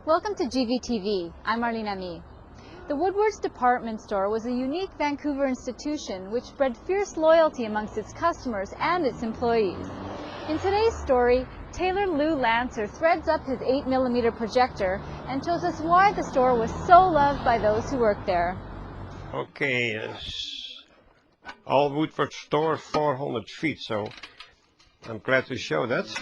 Welcome to GVTV. I'm Marlene Ami. The Woodwards department store was a unique Vancouver institution which bred fierce loyalty amongst its customers and its employees. In today's story, Taylor Lou Lancer threads up his 8mm projector and shows us why the store was so loved by those who worked there. Okay, all Woodwards store 400 feet, so I'm glad to show that.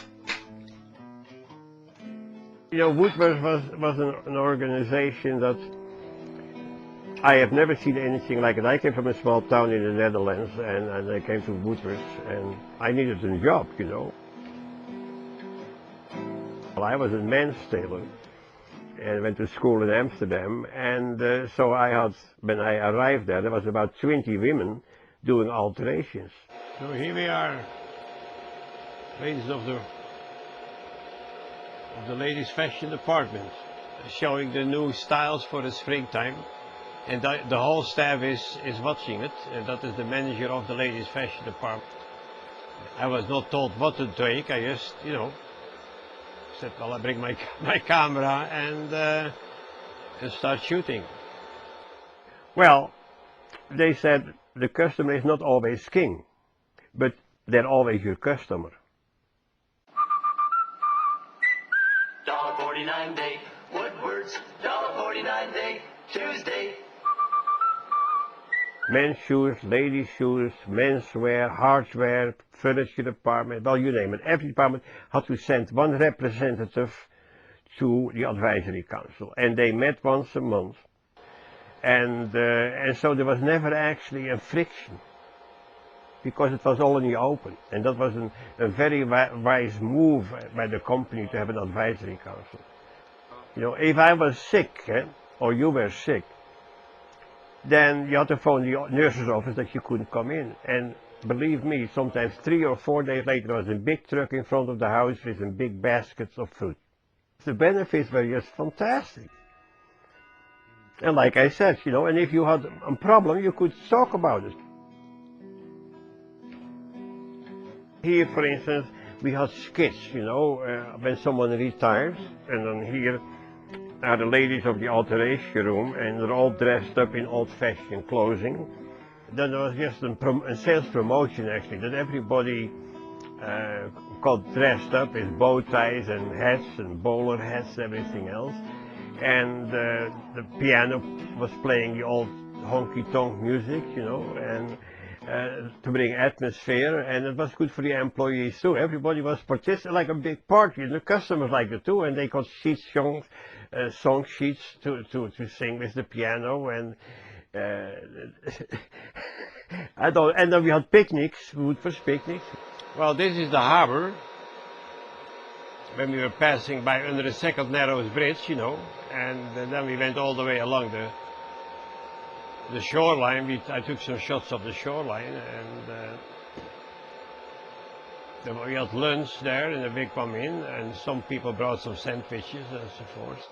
You know, Woodwards was an organization that I have never seen anything like it. I came from a small town in the Netherlands and I came to Woodwards and I needed a job, you know. Well, I was a men's tailor and went to school in Amsterdam, and so when I arrived there was about 20 women doing alterations. So here we are, ladies of the ladies fashion department, showing the new styles for the springtime, and the whole staff is watching it, and that is the manager of the ladies fashion department. I was not told what to take. I just, you know, said, well, I bring my camera and start shooting. Well, they said the customer is not always king, but they're always your customer. $1.49 day, Woodwards, $1.49 day, Tuesday. Men's shoes, ladies' shoes, menswear, hardware, furniture department, well, you name it. Every department had to send one representative to the advisory council, and they met once a month. And so there was never actually a friction, because it was all in the open. And that was a very wise move by the company to have an advisory council. You know, if I was sick, or you were sick, then you had to phone the nurse's office that you couldn't come in. And believe me, sometimes 3 or 4 days later there was a big truck in front of the house with some big baskets of fruit. The benefits were just fantastic. And like I said, you know, and if you had a problem, you could talk about it. Here, for instance, we had skits, you know, when someone retires, and then here are the ladies of the alteration room, and they're all dressed up in old-fashioned clothing. Then there was just a sales promotion, actually, that everybody got dressed up with bow ties and hats and bowler hats, everything else. And the piano was playing the old honky-tonk music, you know, and to bring atmosphere, and it was good for the employees too. Everybody was participating, like a big party, and the customers liked it too, and they got sheets, song sheets to sing with the piano, and and then we had picnics, Woodwards picnics. Well, this is the harbor, when we were passing by under the second Narrows Bridge, you know, and then we went all the way along the shoreline. I took some shots of the shoreline, and then we had lunch there, and we come in, and some people brought some sandwiches and so forth.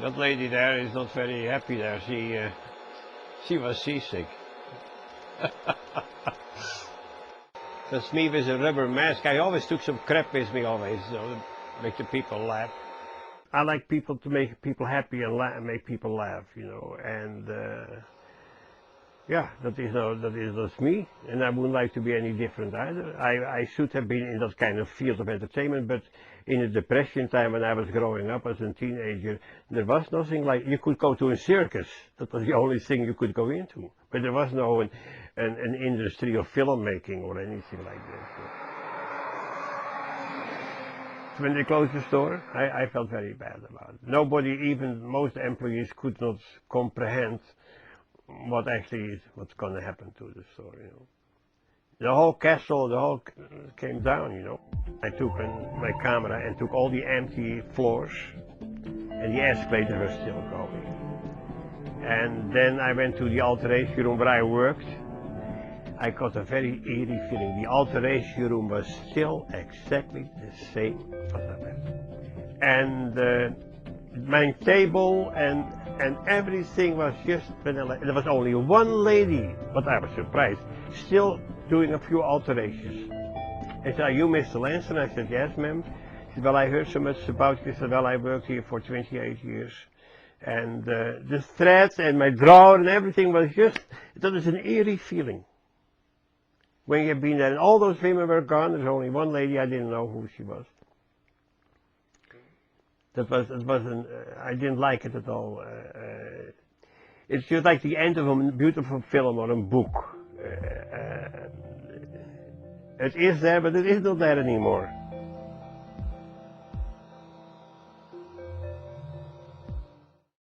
That lady there is not very happy there. She was seasick. That's me with a rubber mask. I always took some crap with me, always, you know, to make the people laugh. I like people to make people happy and make people laugh, you know, and yeah, that's me, and I wouldn't like to be any different either. I should have been in that kind of field of entertainment, but in the Depression time when I was growing up as a teenager, there was nothing like, you could go to a circus. That was the only thing you could go into, but there was no an industry of filmmaking or anything like that. When they closed the store, I felt very bad about it. Nobody, even most employees, could not comprehend what's going to happen to the store, you know. The whole castle, came down, you know. I took my camera and took all the empty floors, and the escalators were still going. And then I went to the alteration room where I worked. I got a very eerie feeling. The alteration room was still exactly the same as I left. And my table and everything was just vanilla. There was only one lady, but I was surprised, still doing a few alterations. And said, "Are you Mr. Lancer?" I said, "Yes, ma'am." She said, well, I heard so much about you. He said, well, I worked here for 28 years. And the threads and my drawer and everything was just, that was an eerie feeling. When you've been there, and all those women were gone, there's only one lady, I didn't know who she was. I didn't like it at all. It's just like the end of a beautiful film or a book. It is there, but it is not there anymore.